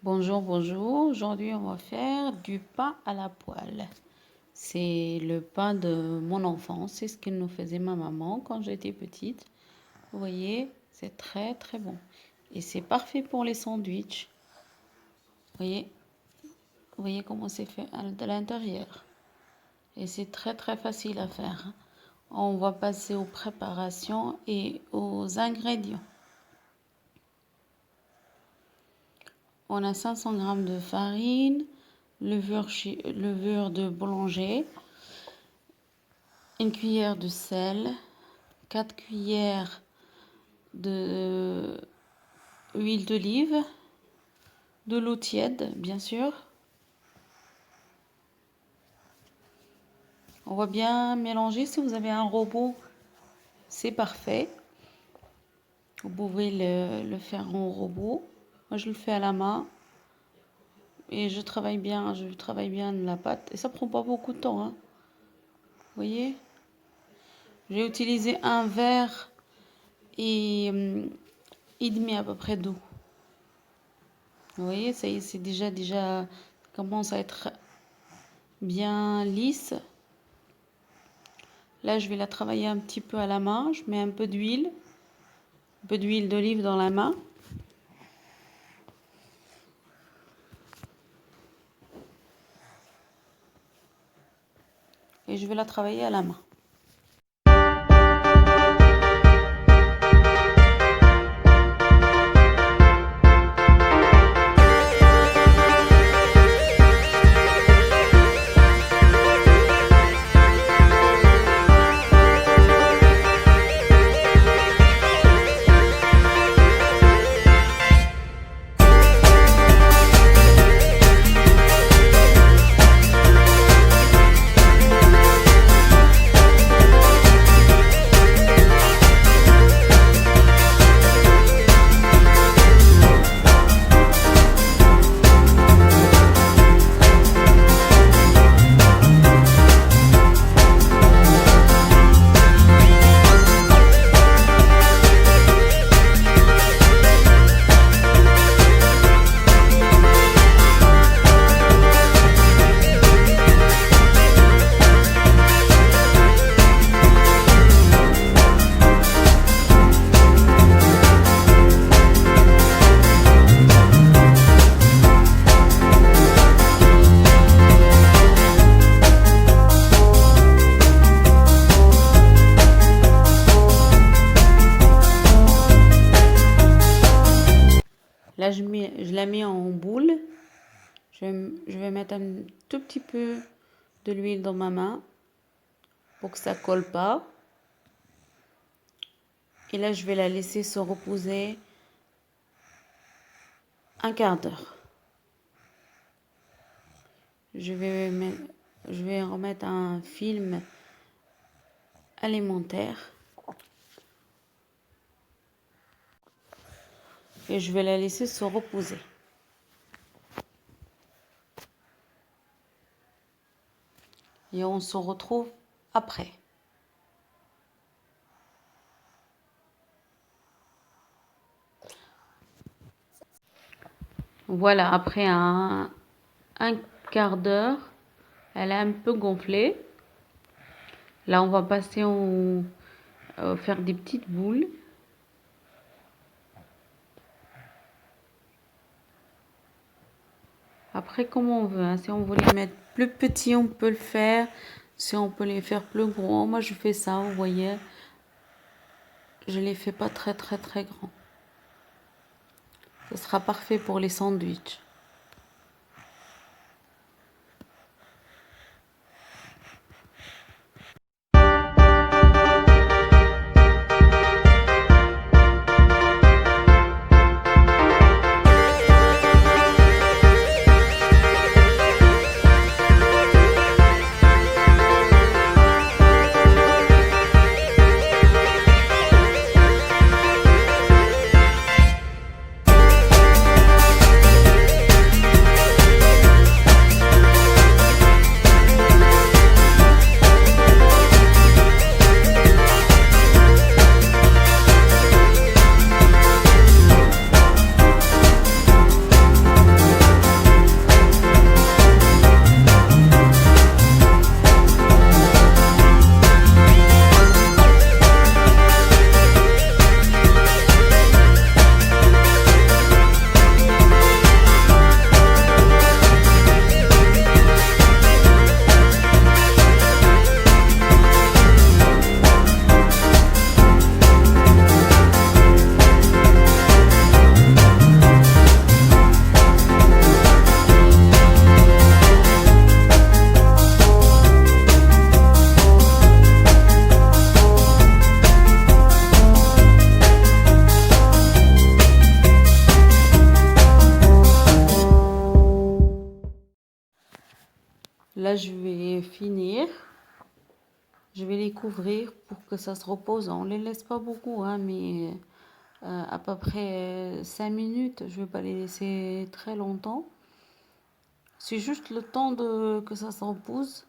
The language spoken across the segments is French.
Bonjour, bonjour. Aujourd'hui, on va faire du pain à la poêle. C'est le pain de mon enfance. C'est ce que nous faisait ma maman quand j'étais petite. Vous voyez, c'est très très bon. Et c'est parfait pour les sandwichs. Voyez, vous voyez comment c'est fait de l'intérieur. Et c'est très très facile à faire. On va passer aux préparations et aux ingrédients. On a 500 g de farine, levure de boulanger, une cuillère de sel, 4 cuillères de huile d'olive, de l'eau tiède, bien sûr. On va bien mélanger. Si vous avez un robot, c'est parfait. Vous pouvez le faire en robot. Moi, je le fais à la main. Et je travaille bien la pâte. Et ça prend pas beaucoup de temps, hein. Vous voyez? J'ai utilisé un verre et demi à peu près d'eau. Vous voyez, ça y est, c'est déjà ça commence à être bien lisse. Là, je vais la travailler un petit peu à la main. Je mets un peu d'huile d'olive dans la main. Et je vais la travailler à la main. Là, je la mets en boule. Je vais mettre un tout petit peu de l'huile dans ma main pour que ça colle pas. Et là, je vais la laisser se reposer un quart d'heure. Je vais remettre un film alimentaire. Et je vais la laisser se reposer. Et on se retrouve après. Voilà, après un quart d'heure, elle a un peu gonflé. Là, on va passer faire des petites boules. Après, comme on veut, hein. Si on veut les mettre plus petits, on peut le faire. Si on peut les faire plus gros, moi je fais ça, vous voyez. Je les fais pas très très très grands. Ce sera parfait pour les sandwichs. Là, je vais finir. Je vais les couvrir pour que ça se repose. On les laisse pas beaucoup, hein, mais à peu près 5 minutes. Je vais pas les laisser très longtemps. C'est juste le temps que ça se repose.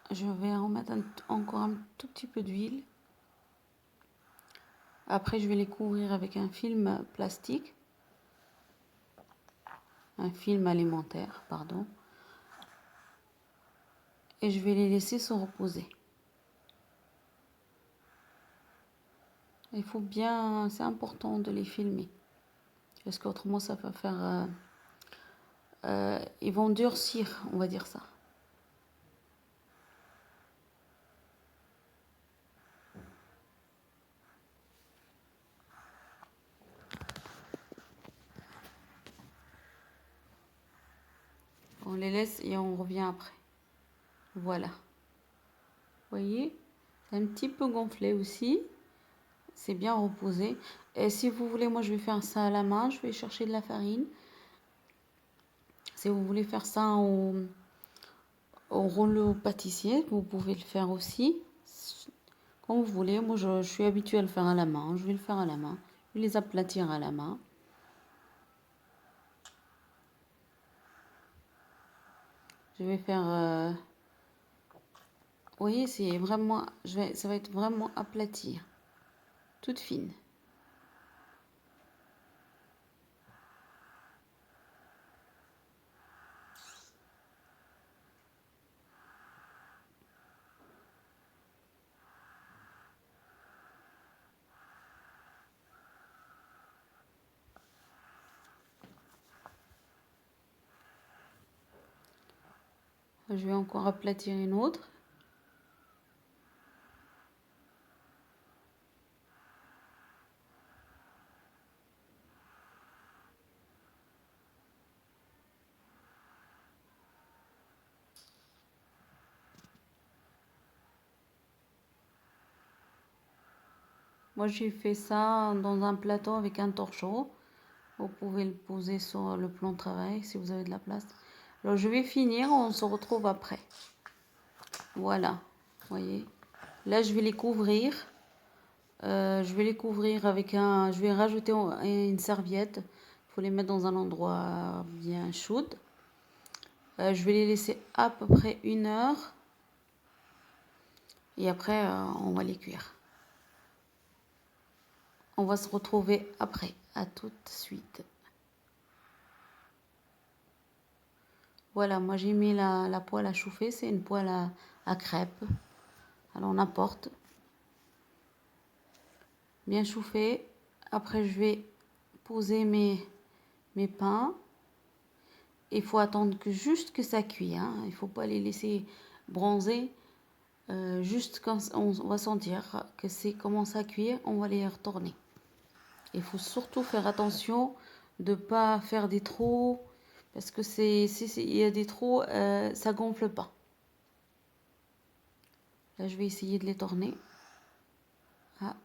Je vais en mettre encore un tout petit peu d'huile. Après, je vais les couvrir avec un film plastique. Un film alimentaire, pardon. Et je vais les laisser se reposer. Il faut bien, c'est important de les filmer. Parce qu'autrement, ça va faire... ils vont durcir, on va dire ça. On les laisse et on revient après. Voilà. Vous voyez, c'est un petit peu gonflé aussi. C'est bien reposé. Et si vous voulez, moi je vais faire ça à la main. Je vais chercher de la farine. Si vous voulez faire ça au rouleau pâtissier, vous pouvez le faire aussi. Quand vous voulez. Moi je suis habituée à le faire à la main. Je vais le faire à la main. Je vais les aplatir à la main. Je vais faire... vous voyez, c'est vraiment... ça va être vraiment aplati. Toute fine. Je vais encore aplatir une autre. Moi, j'ai fait ça dans un plateau avec un torchon. Vous pouvez le poser sur le plan de travail si vous avez de la place. Alors, je vais finir. On se retrouve après. Voilà. Vous voyez. Là, je vais les couvrir. Je vais les couvrir avec un... Je vais rajouter une serviette. Il faut les mettre dans un endroit bien chaud. Je vais les laisser à peu près 1 heure. Et après, on va les cuire. On va se retrouver après. À tout de suite. Voilà, moi j'ai mis la poêle à chauffer. C'est une poêle à crêpes. Alors n'importe. Bien chauffé. Après, je vais poser mes pains. Il faut attendre juste que ça cuit. Hein. Il ne faut pas les laisser bronzer. Juste quand on va sentir que c'est commence à cuire, on va les retourner. Il faut surtout faire attention de ne pas faire des trous. Parce que si il y a des trous, ça gonfle pas. Là, je vais essayer de les tourner. Ah.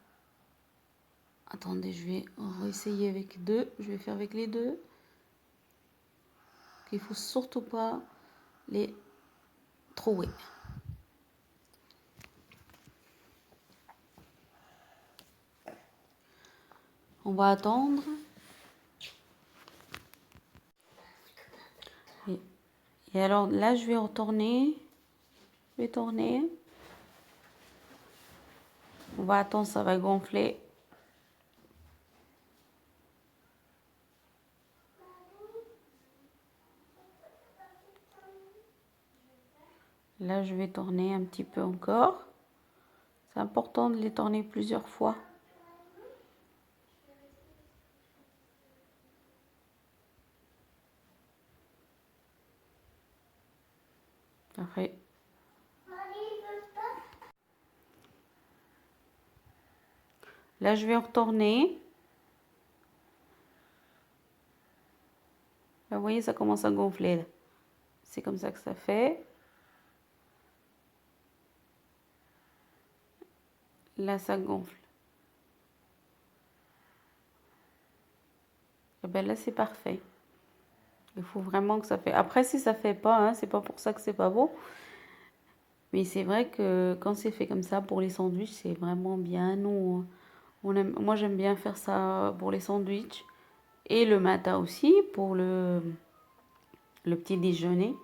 Attendez, je vais essayer avec deux. Je vais faire avec les deux. Il faut surtout pas les trouer. On va attendre. Et alors là, je vais retourner. Je vais tourner. On va attendre, ça va gonfler. Là, je vais tourner un petit peu encore. C'est important de les tourner plusieurs fois. Après. Là, je vais retourner. Là, vous voyez, ça commence à gonfler. C'est comme ça que ça fait. Là, ça gonfle. Et bien là, c'est parfait. Il faut vraiment que ça fait. Après, si ça fait pas, hein, c'est pas pour ça que c'est pas beau. Mais c'est vrai que quand c'est fait comme ça pour les sandwichs, c'est vraiment bien. Nous, moi, j'aime bien faire ça pour les sandwichs. Et le matin aussi, pour le petit déjeuner.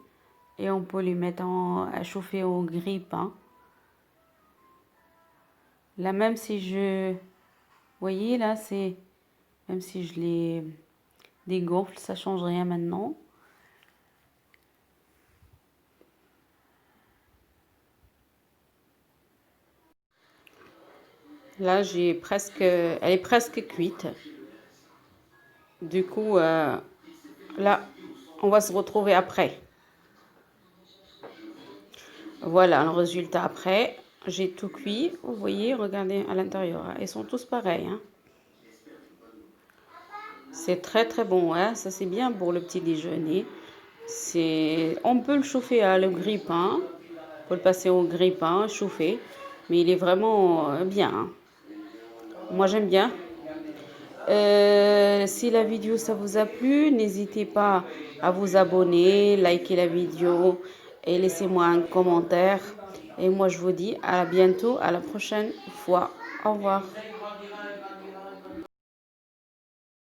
Et on peut les mettre à chauffer au grille-pain. Là, même si je... Vous voyez, là, c'est... Même si je les dégonfle, ça change rien maintenant. Là, elle est presque cuite. Du coup, là, on va se retrouver après. Voilà le résultat après. J'ai tout cuit. Vous voyez, regardez à l'intérieur. Ils sont tous pareils, hein. C'est très très bon, hein. Ça c'est bien pour le petit déjeuner. On peut le chauffer à le grille-pain. On peut le passer au grille-pain, chauffer. Mais il est vraiment bien, hein. Moi j'aime bien. Si la vidéo ça vous a plu, n'hésitez pas à vous abonner, liker la vidéo et laissez-moi un commentaire. Et moi je vous dis à bientôt, à la prochaine fois. Au revoir.